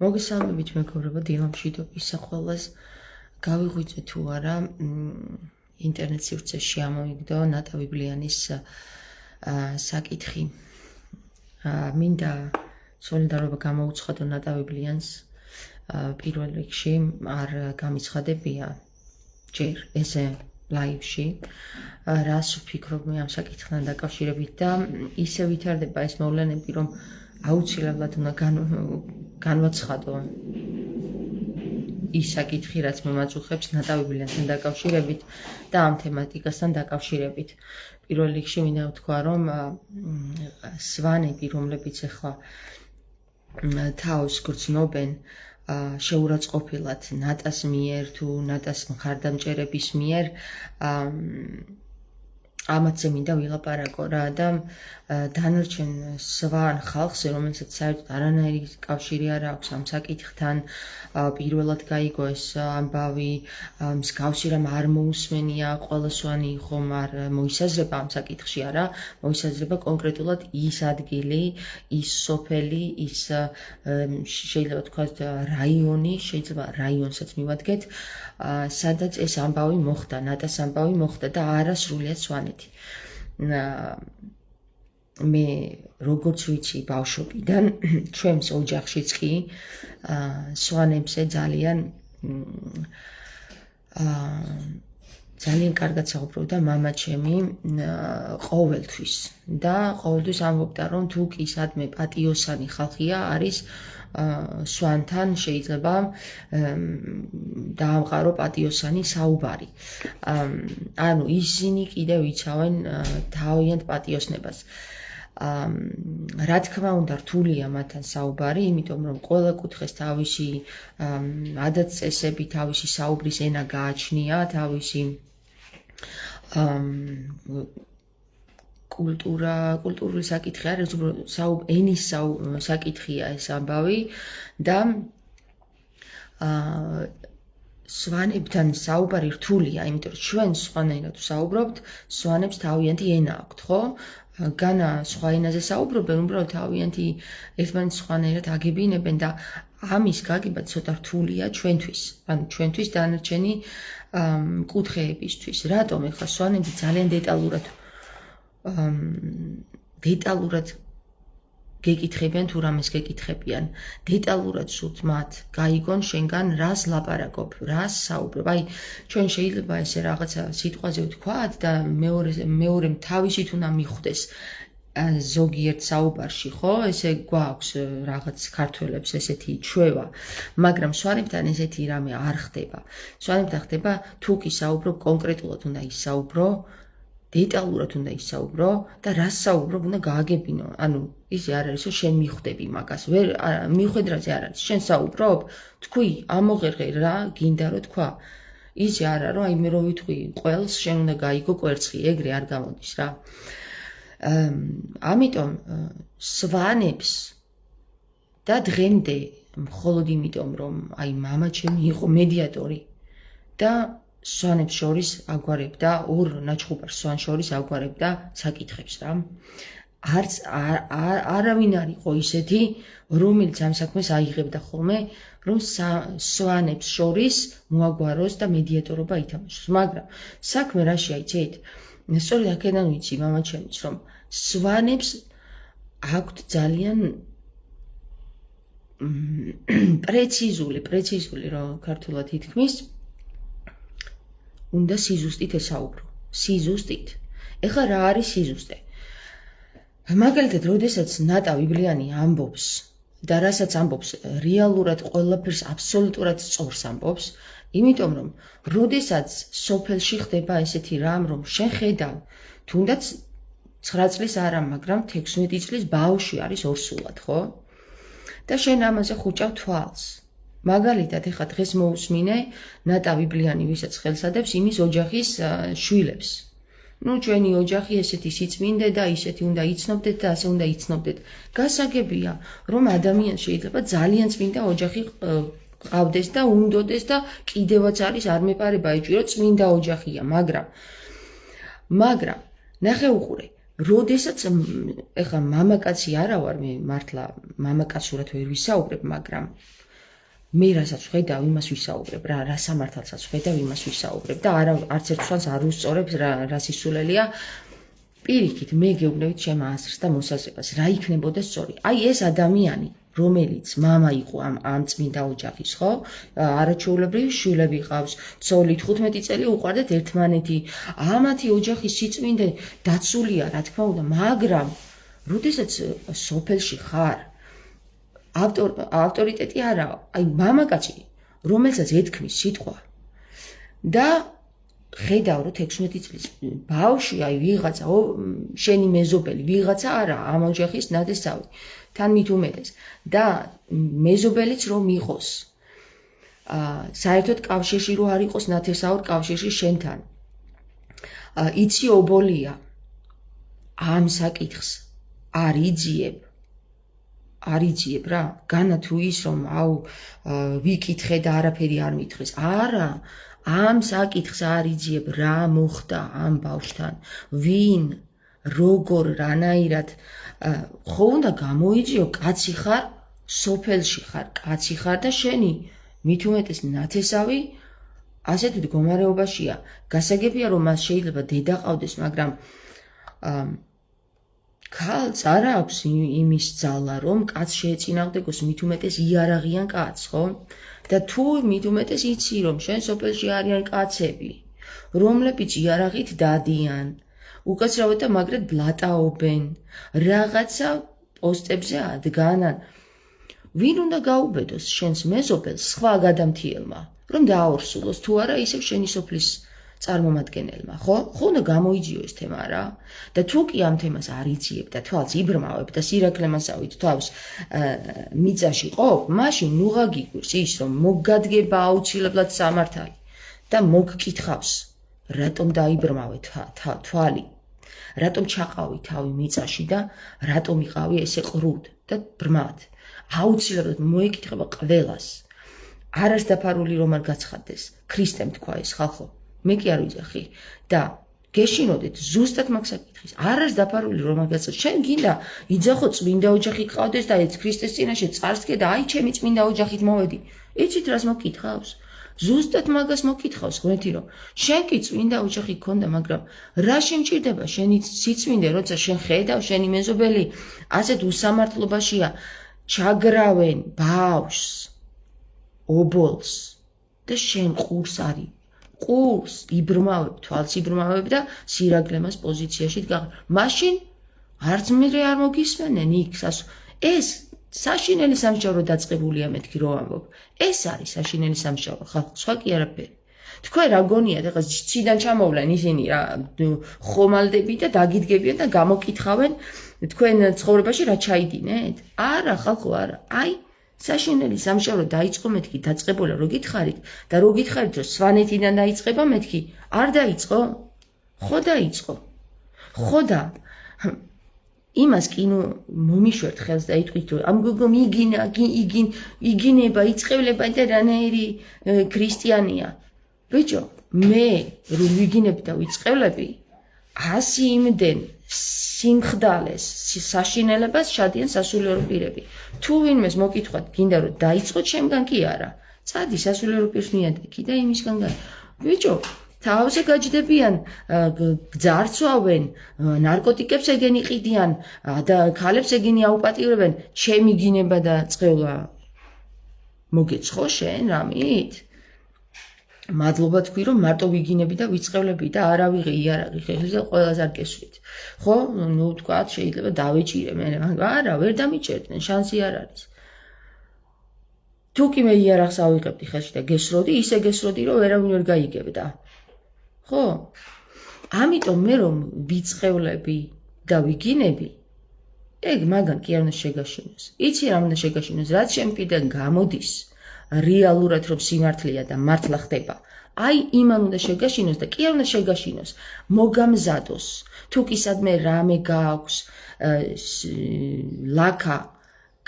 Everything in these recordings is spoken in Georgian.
მოგესალმებით მეგობრებო, დილამ მშვიდობის სახელას გავიღვიძე თუ არა ინტერნეტ სივრცეში ამოვიგდო ნატა ვიბლიანის საკითხი. მინდა სოლიდარობა გამოუცხადო ნატა ვიბლიანს პირველ რიგში არ გამიცხადებია ჯერ ესე ლაივში რას ვფიქრობ მე ამ საკითხთან დაკავშირებით და ისე ვითარდება ეს მოვლენები რომ აუცილებლად უნდა განვაცხადო ის საკითხი რაც მომაწუხებს ნატა ვიბლიანთან დაკავშირებით და ამ თემატიკასთან დაკავშირებით. პირველ რიგში მინდა ვთქვა რომ სვანები რომლებიც ახლა თავს გრძნობენ შეურაცხყოფილად ნატას მიერ თუ ნატას მხარდამჭერების მიერ ამათზე მინდა ვილაპარაკო რა და დანარჩენ სვან ხალხზე რომელსაც საერთოდ არანაირი კავშირი არ აქვს ამ საკითხთან პირველად გაიგო ეს ამბავი მსგავსი რამ არ მოусმენია ყველა სვანი ხომ არ მოისაზრება ამ საკითხში არა მოისაზრება კონკრეტულად ის ადგილი ის სოფელი ის შეიძლება თქვათ რაიონი შეიძლება რაიონსაც მივადგეთ სადაც ეს ამბავი მოხდა ნატას ამბავი მოხდა და არა სრულიად სვანეთი მე როგორც ვიცი ბავშვობიდან ჩვენს ოჯახშიც კი სვანებზე ძალიან კარგად საუბრობდა მამა ჩემი ყოველთვის და ყოველთვის ამბობდა რომ თუ კი სადმე პატიოსანი ხალხია არის სვანთან შეიძლება დაამყარო პატიოსანი საუბარი. ანუ ისინი კიდევ იცავენ თავიანთ პატიოსნებას. რა თქმა უნდა რთულია მათთან საუბარი, იმიტომ რომ ყველა კუთხეს თავისი ადათ-წესები, თავისი საუბრის ენა გააჩნია, თავისი კულტურული საკითხი არის, ენის საკითხია ეს ამბავი და სვანებთან საუბარი რთულია, იმიტომ რომ ჩვენ სხვანაირად ვსაუბრობთ, სვანებს თავიანთი ენა აქვთ, ხო? განა სხვა ენაზე საუბრობენ, უბრალოდ თავიანთი ერთმანეთს სხვანაირად აგებინებენ და ამის გაგება ცოტა რთულია ჩვენთვის, ანუ ჩვენთვის დანარჩენი კუთხეებისთვის. რატომ ეხლა სვანები ძალიან დეტალურად გეკითხებიან თუ რამეს გეკითხებიან. დეტალურად სულთ მათ გაიგონ შენგან რას ლაპარაკობ, რას საუბრობ. აი ჩვენ შეიძლება ესე რაღაცა სიტყვაზე ვთქვათ და მეორემ თავისით უნდა მიხვდეს ზოგიერთ საუბარში, ხო? ესე გვაქვს რაღაც ქართველებს ესეთი ჩვევა, მაგრამ სვანებთან ესეთი რამე არ ხდება. სვანებთან ხდება თუ კი საუბრობ კონკრეტულად უნდა ისაუბრო დეტალურად უნდა ისაუბრო და რას საუბრობ უნდა გააგებინო. ანუ ისე არ არის რომ შენ მიხვდები მაგას. ვერ მიხვედრაზე არ არის. შენ საუბრობ, თქვი, ამოღერღე რა გინდა რომ თქვა. ისე არა რომ აი მე რო ვიტყვი ყველს შენ უნდა გაიგო კვერცხი, ეგრე არ გამოდის რა. ამიტომ სვანებს და დღემდე მხოლოდ იმიტომ რომ აი მამა ჩემი იყო მედიატორი და სვანებს შორის აგვარებდა ორ ნაჩხუბარ სვანს შორის აგვარებდა საკითხებს რა. არც არავინ არ იყო ისეთი, რომელიც ამ საქმეს აიღებდა ხოლმე, რომ სვანებს შორის მოაგვაროს და მედიატორობა ითამაშოს. მაგრამ საქმე რაშია იცით? სწორედ აქედან ვიცი მამა ჩემიც, რომ სვანებს აქვთ ძალიან პრეციზული რომ ქართულად ითქმის უნდა სიზუსტით ესაუბრო. სიზუსტით. ეხლა რა არის სიზუსტე? მაგალითად, როდესაც ნატა ვიბლიანი ამბობს და რასაც ამბობს, რეალურად ყველაფერს აბსოლუტურად სწორს ამბობს, იმიტომ რომ როდესაც სოფელში ხდება ესეთი რამ, რომ შენ ხედავ, თუნდაც 9 წლის არა, მაგრამ 16 წლის ბავშვი არის ორსულად, ხო? და შენ ამაზე ხუჭავ თვალს. მაგალითად, ეხლა დღეს მოусმინე ნატა ვიბლიანი, ვისაც ხელს ადევს იმის ოჯახის შვილებს. ნუ ჩვენი ოჯახი ესეთი სიწმინდე და ისეთი უნდა იცნობდეთ და ასე უნდა იცნობდეთ. გასაგებია, რომ ადამიანს შეიძლება ძალიან წმინდა ოჯახი ყავდეს და უნდოდეს და კიდევაც არის არ მეპარება ეჭირო წმინდა ოჯახია, მაგრამ ნახე უყურე, როდესაც ეხლა მამაკაცი არა ვარ მე მართლა მამაკაცურად ვერ ვისაუბრებ, მაგრამ მე რასაც ვხედავ, იმას ვისაუბრებ, რა სამართალსაც ვხედავ, იმას ვისაუბრებ და არც ერთ სხვას არ უსწორებს რა სისულელია. პირიქით, მე გეუბნებით ჩემ აზრს და მოსაზრებას, რა იქნებოდა სწორი. აი ეს ადამიანი, რომელიც მამა იყო ამ წმინდა ოჯახის, ხო? არაჩვეულებრივი შვილები ყავს, ცოლი 15 წელი უყვარდათ ერთმანეთი. ამათი ოჯახის სიწმინდე დაცულია, რა თქმა უნდა, მაგრამ როდესაც სოფელში ხარ, ავტორიტეტი არა, აი მამაკაცი, რომელსაც ეთქმის სიტყვა და ხედავ რომ 16 წლის ბავშვი, აი ვიღაცა, შენი მეზობელი, ვიღაცა არა, ამ ოჯახის ნათესავი, თან მით უმეტეს და მეზობელიც რომ იყოს. საერთოდ კავშირში რო არ იყოს ნათესაურ კავშირში შენთან. იცი ობოლია ამ საკითხს არ იძიებ რა, განა თუ ის რომ ვიკითხე და არაფერი არ მითხრეს. არა, ამ საკითხს არ იძიებ რა მოხდა ამ ბავშვთან, ვინ, როგორ, რანაირად, ხო უნდა გამოიძიო, კაცი ხარ, სოფელში ხარ, კაცი ხარ და შენი მით უმეტეს ნათესავი ასეთ მდგომარეობაშია. გასაგებია რომ მას შეიძლება დედა ყავდეს, მაგრამ ქალს არ აქვს იმის ძალა, რომ კაცს შეეწინააღმდეგოს, მით უმეტეს იარაღიან კაცს, ხო? და თუ მით უმეტეს იცი, რომ შენ სოფელში არიან კაცები, რომლებიც იარაღით დადიან, უკაცრავად და მაგრად ბლატაობენ, რაღაცა პოსტებზე ადგანან. ვინ უნდა გაუბედოს შენს მეზობელს სხვა გადამთიელმა, რომ დააორსულოს თუ არა ისევ შენი სოფლის წარმომადგენელმა, ხო? ხო უნდა გამოიძიო ეს თემა რა. და თუ კი ამ თემას არ იძიებ და თვალს იბრმავებ და სირაქლემასავით თავს მიწაში ყოფ, მაშინ ნუღა გიგვირს ის, რომ მოგადგება აუცილებლად სამართალი და მოგკითხავს, რატომ დაიბრმავე თვალი, რატომ ჩაყავი თავი მიწაში და რატომ იყავი ესე ყრუდ და ბრმად. აუცილებლად მოეკითხება ყველას. არას დაფარული რომ არ გაცხადდეს, ქრისტემ თქვა ეს ხალხო. მე კი არ ვიძახი და გეშინოდეთ ზუსტად მაგ საკითხის. არას დაფარული რომ არ გაცხადდეს. შენ გინდა იძახო წმინდა ოჯახი გყავდეს და ეს ქრისტეს წინაშე წარსდგე და აი ჩემი წმინდა ოჯახით მოვედი. იცით რას მოკითხავს? ზუსტად მაგას მოკითხავს ღმერთი რომ შენ კი წმინდა ოჯახი გქონდა, მაგრამ რა შემჭირდება შენი სიწმინდე, როცა შენ ხედავ შენი მეზობელი ასეთ უსამართლობაშია, ჩაგრავენ ბავშვს, ობოლს და შენ ყურს არის. ყურს იბრმავებ, თვალს იბრმავებ და სირაგლემას პოზიციაში დგარ. მაშინ არც მე არ მოგისმენენ იქ ეს საშინელი სამსჯავრო დაწყებულია მეთქი რო ამბობ. ეს არის საშინელი სამსჯავრო, ხალხო, სხვა კი არაფერი. თქვენ რა გონიათ, ეხლა ციდან ჩამოვლენ ისინი რა ხომალდები და დაგიდგებიან და გამოკითხავენ თქვენ ცხოვრებაში რა ჩაიდინეთ? არა, ხალხო, არა. აი საშინელი სამსჯავრო დაიწყო მეთქი, დაწყებულა რო გითხარით და რო გითხარით რომ სვანეთიდან დაიწყება მეთქი, არ დაიწყო? ხო დაიწყო. ხო და იმას კი მომიშვერთ ხელს და იტყვით რომ ამ გოგომ იგინება, იწყევლება და რანაირი ქრისტიანია. ბიჭო, მე რო ვიგინებ და ვიწყევლები, 100 იმდენ სიმხდალეს, საშინელებას შადიან სასულიერო პირები. თუ ვინმეს მოკითხვათ, გინდა რომ დაიწყოთ, შემგან კი არა. წადი სასულიერო პირს მიადექი და იმისგან ბიჭო, თავზე გაჯდებიან, გძარცვავენ, ნარკოტიკებს ეგენ იყიდიან და ქალებს ეგენი აუპატიურებენ, ჩემი გინება და წყევლა მოგეცხო შენ რამით? მადლობა თქვი რომ მარტო ვიგინები და ვიწყევლები და არა ვიღე იარაღი ხელის და ყველას არ გესვით. ხო, ნუ თქვათ შეიძლება დავეჭირე მე, არა, ვერ დამიჭერდნენ, შანსი არ არის. თუ კი მე იარაღს ავიღებდი ხელში და გესროდი, ისე გესროდი რომ ვერავინ ვერ გაიგებდა. ხო? ამიტომ მე რომ ვიწყევლები და ვიგინები, ეგ მაგან კი არ უნდა შეგაშინოს. იცი რა უნდა შეგაშინოს, რაც შემპირდან გამოდის, რეალურად რომ სიმართლეა და მართლა ხდება. აი იმან უნდა შეგაშინოს და კი არ უნდა შეგაშინოს, მოგამზადოს. თუ კი სადმე რამე გააქვს, ლაკა,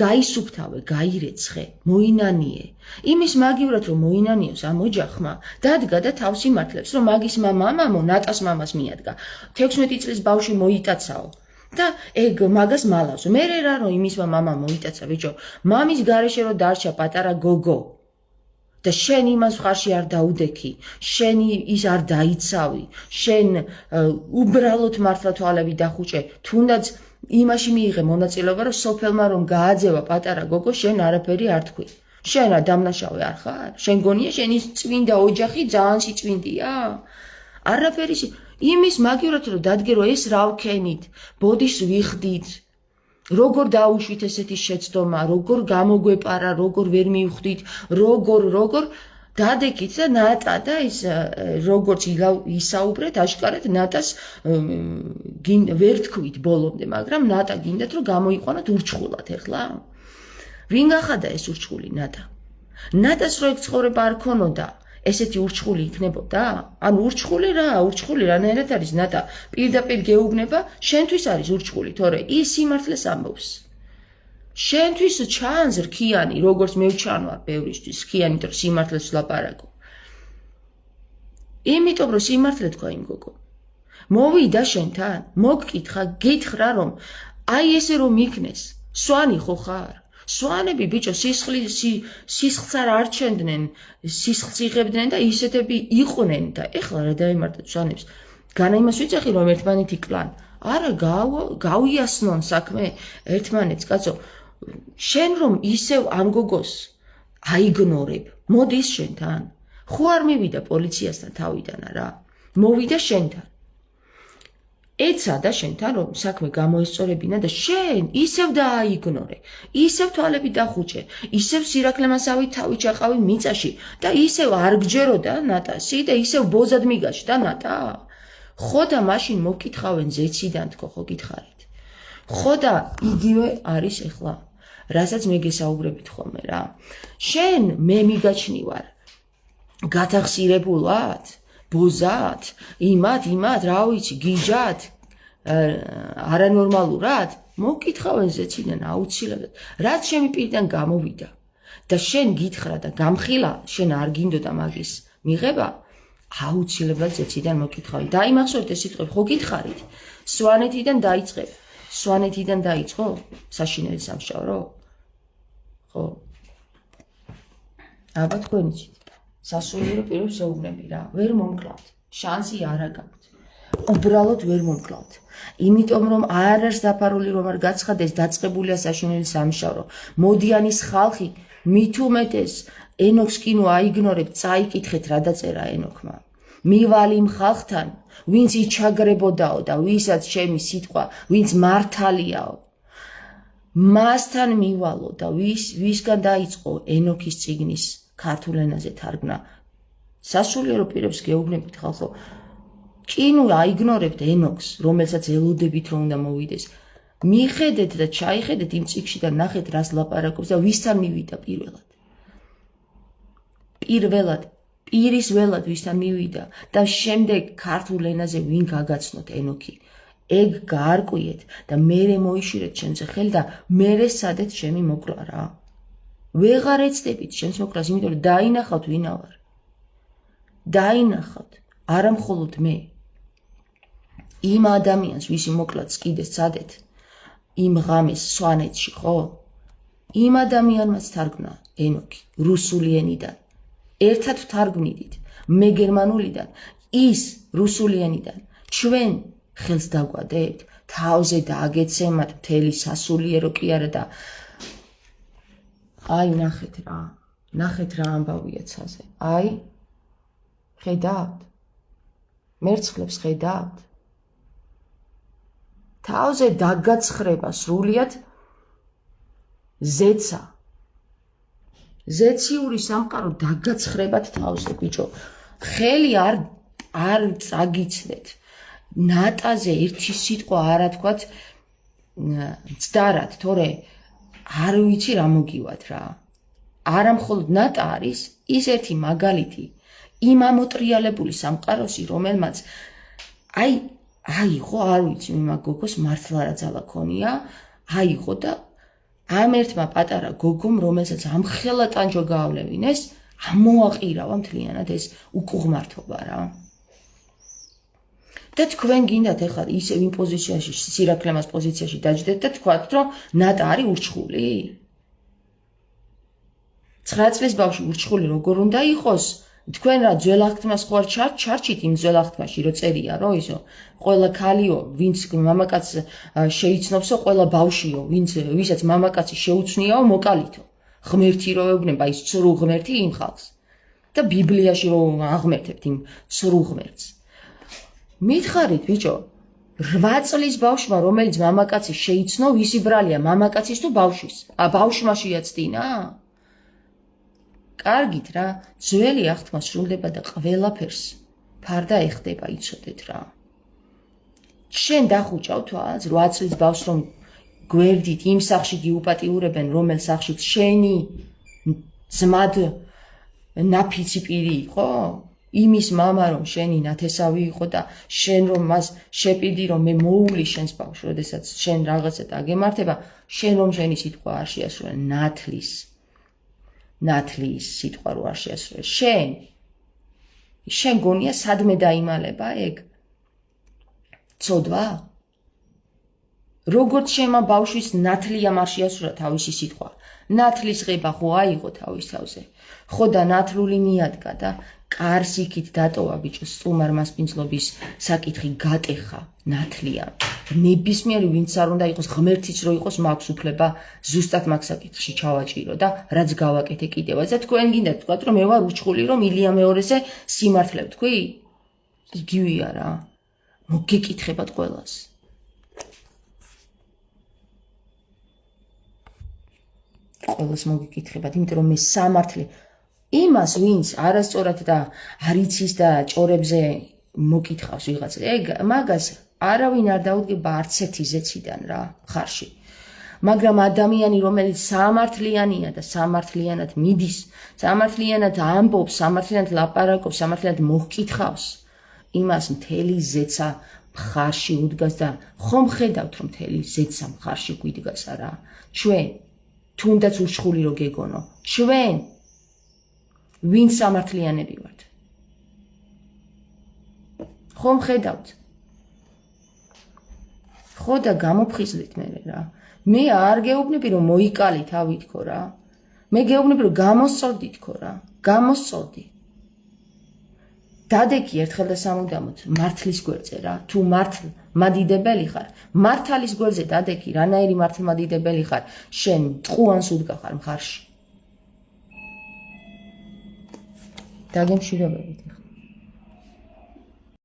გაისუფთავე, გაირეცხე, მოინანიე. იმის მაგივრად რომ მოინანიოს ამ ოჯახმა, დადგა და თავს იმართლებს, რომ მაგის მამამო ნატას მამას მიადგა. 16 წლის ბავშვი მოიტაცაო. და ეგ მაგას მალავს. მე რა რომ იმის მამა მოიტაცა, ბიჭო, მამის გარეშე რომ დარჩა პატარა გოგო. და შენ იმას ხარში არ დაუდექი, შენ ის არ დაიცავი, შენ უბრალოდ მართლა თვალები დახუჭე, თუნდაც იმაში მიიღე მონაწილეობა, რომ სოფელმა რომ გააძევა პატარა გოგო, შენ არაფერი არ თქვი. შენ დამნაშავე არ ხარ? შენ გონია შენი წმინდა ოჯახი ძალიან სიწმინდეა? არაფერი იმის მაგივრად რომ დადგე რომ ეს რა ვქენით, ბოდიშს ვიხდით, როგორ დაუშვით ესეთი შეცდომა, როგორ გამოგვეპარა, როგორ ვერ მივხვდით, როგორ დადეკით და ნატა და ის როგორც ისაუბრეთ აშკარად ნატას ვერ თქვით ბოლომდე, მაგრამ ნატა გინდათ რომ გამოიყვანოთ ურჩხულად ეხლა? ვინ გახადა ეს ურჩხული ნატა? ნატას რო ეგ ცხოვრება არ ქონოდა, ესეთი ურჩხული იქნებოდა? ანუ ურჩხული რანაირად არის ნატა? პირდაპირ გეუბნება, შენთვის არის ურჩხული, თორე ის სიმართლეს ამბობს. შენთვის ჩანს რქიანი, როგორც მე ვჩანვარ ბევრისთვის რქიანი, თორე სიმართლეს ვლაპარაკო. იმიტომ რომ სიმართლე თქვა იმ გოგო. მოვიდა შენთან, მოგკითხა, გითხრა რომ აი ესე რომ იქნეს, სვანი ხო ხარ? სვანები ბიჭო სისხლს არ არჩენდნენ, სისხლს იღებდნენ და ისეთები იყვნენ და ეხლა რა დაემართათ სვანებს. განა იმას ვიძახი რომ ერთმანეთი კლან. არა გავიასნონ საქმე ერთმანეთს, კაცო. შენ რომ ისევ ამ გოგოს აიგნორებ, მოდის შენთან. ხო არ მივიდა პოლიციასთან თავიდან არა? მოვიდა შენთან. ეცა და შენთან რომ საქმე გამოესწორებინა და შენ ისევ დააიგნორე, ისევ თვალები დახუჭე, ისევ სირაქლემასავით თავი ჩაყავი მიწაში და ისევ არ გჯეროდა ნატასი და ისევ ბოზად მიგაჩდა ნატა. ხო და მაშინ მოგკითხავენ ზეციდან თქო ხო გითხარით. ხო და იგივე არის ახლა, რასაც მე გესაუბრებით ხოლმე რა. შენ მე მიგაჩნივარ გათახსირებულად, ბოზად, იმად, რა ვიცი, გიჟად, არანორმალურად, მოგკითხავენ ზეციდან აუცილებლად, რაც ჩემი პირიდან გამოვიდა და შენ გითხრა და გამხილა, შენ არ გინდოდა მაგის მიღება, აუცილებლად ზეციდან მოგკითხავენ. დაიმახსოვრეთ ეს სიტყვები, ხო გითხარით? სვანეთიდან დაიწყო საშინელი სამშაბლო? ხო. აბა თქვენი სასულიერო პირებს ზეუბნები რა, ვერ მომკლავთ, შანსი არ აგაქვთ, უბრალოდ ვერ მომკლავთ, იმიტომ რომ არ არის დაფარული რომ არ გაცხადეს, დაწყებულია საშინელი სამშაბლო, მოდიანის ხალხი მით უმეტეს ენოქს კინო აიგნორებთ, წაიკითხეთ რა დაწერა ენოქმა, მივალ იმ ხალხთან, ვინც იჩაგრებოდაო და ვისაც ჩემი სიტყვა, ვინც მართალიაო, მასთან მივალო და ვისგან დაიწყო ენოქის წიგნის ქართულ ენაზე თარგმნა. სასულიერო პირებს გეუბნებით ხალხო, კინო აიგნორებთ ენოქს, რომელსაც ელოდებით რომ უნდა მოვიდეს. მიხედეთ და ჩაიხედეთ იმ წიგნში და ნახეთ რას ლაპარაკობს და ვისთან მივიდა პირველად. პირის ველად ვისთან მივიდა და შემდეგ ქართულ ენაზე ვინ გაგაცნოთ ენოქი. ეგ გაარკვიეთ და მერე მოიშვირეთ ჩემზე ხელი და მერე სადეთ ჩემი მოკლა რა. ვეღარ ეცდებით ჩემს მოკლას, იმიტომ რომ დაინახავთ ვინა ვარ. დაინახავთ, არა მხოლოდ მე. იმ ადამიანს, ვისი მოკლაც კიდე სადეთ, იმ ღამეს სვანეთში, ხო? იმ ადამიანმაც თარგმნა ენოქი რუსული ენიდან. ერთად ვთარგმნით, მე გერმანულიდან, ის რუსული ენიდან. ჩვენ ხელს დაგვადებთ, თავზე დააგეცემათ მთელი სასულიერო კი არა და აი ნახეთ რა ამბავია ცაზე. აი ხედავთ? მერცხლებს ხედავთ? თავზე დაგაცხრება სრულიად ზეცა. ზეციური სამყარო დაგაცხრებათ თავზე, ბიჭო. ხელი არ წაგიცნეთ. ნატაზე ერთი სიტყვა არა თქვათ მცდარად, თორე არ ვიცი რა მოგივათ რა. არა მხოლოდ ნატა არის ის ერთი მაგალითი იმ ამოტრიალებული სამყაროსი, რომელმაც აიღო, არ ვიცი, იმ გოგოს მართლა რა ძალა ქონია, აიღო და ამ ერთმა პატარა გოგომ, რომელსაც ამხელა ტანჯვა გაავლევინეს, ამოაყირავა მთლიანად ეს უკუღმართობა რა. და თქვენ გინდათ ეხლა ისევ იმ პოზიციაში, სირაქლემას პოზიციაში დაჯდეთ და თქვათ, რომ ნატა არის ურჩხული? 9 წლის ბავშვი ურჩხული როგორ უნდა იყოს? თქვენ რა ძველ აღთქმას ხო არ ჩარჩით იმ ძველ აღთქმაში რო წერია რომ ისო ყველა ქალიო ვინც მამაკაცს შეიცნობსო ყველა ბავშვიო ვისაც მამაკაცი შეუცნიაო მოკალითო ღმერთი რო ეუბნება ის ცრუ ღმერთი იმ ხალხს და ბიბლიაში რო აღმერთებთ იმ ცრუ ღმერთს მითხარით ბიჭო 8 წლის ბავშვმა რომელიც მამაკაცი შეიცნო ვისი ბრალია მამაკაცის თუ ბავშვის ბავშვმა შეაცდინა კარგით რა ძველი აღთქმა სრულდება და ყველაფერს ფარდა ეხდება იცოდეთ რა შენ დახუჭავ თვალს 8 წლის ბავშვს რომ გვერდით იმ სახში გიუპატიურებენ რომელ სახშიც შენი ძმად ნაფიცი პირი იყო იმის მამა რომ შენი ნათესავი იყო და შენ რომ მას შეპირდი რომ მე მოული შენს ბავშვს როდესაც შენ რაღაცა დაგემართება შენ რომ შენი სიტყვა არ შეასრულე ნათლის სიტყვა რო არ შეასრულე შენ გონია სადმე დაიმალება ეგ ცოდვა როგორც შემა ბავშვის ნათლია არ შეასრულა თავისი სიტყვა ნათლის ღება ხო აიღო თავის თავზე ხო და ნათლული მიადგა და კარს იქით დატოვა ბიჭოს სტუმარ მასპინძლობის საკითხი გატეხა ნათლია ნებისმიერი ვინც არ უნდა იყოს ღმერთიც რო იყოს მაქვს უფლება ზუსტად მაგ საკითხში ჩავაჭირო და რაც გავაკეთე კიდევაც და თქვენ გინდათ თქვათ რომ მე ვარ ურჩხული რომ ილია მეორეზე სიმართლე ვთქვი იგივეა რა მოგეკითხებათ ყველას ყველას მოგეკითხებათ იმიტომ რომ მე სამართლე იმას ვინც არასწორად და არიცის და ჭორებზე მოკითხავს ვიღაც ეგ მაგას არავინ არ დაუდგება არც ერთი ზეციდან რა ხარში მაგრამ ადამიანი რომელიც სამართლიანია და სამართლიანად მიდის სამართლიანად ამბობს სამართლიანად ლაპარაკობს სამართლიანად მოგკითხავს იმას მთელი ზეცა მხარში უდგას და ხომ ხედავთ რომ მთელი ზეცა მხარში გვიდგას არა ჩვენ თუნდაც ურჩხული რო გეგონო ჩვენ ვინ სამართლიანები ვართ ხომ ხედავთ ხო და გამოფხიზლით მე რა მე არ გეუბნები რომ მოიკალი თავი თქო რა მე გეუბნები რომ გამოსწორდი თქო რა გამოსწორდი დადექი ერთხელ და სამუდამოდ მართლის გვერდზე რა თუ მართლმადიდებელი ხარ მართალის გვერდზე დადექი რანაირი მართლმადიდებელი ხარ შენ ტყუანს უდგახარ მხარში დაგემშვიდობებით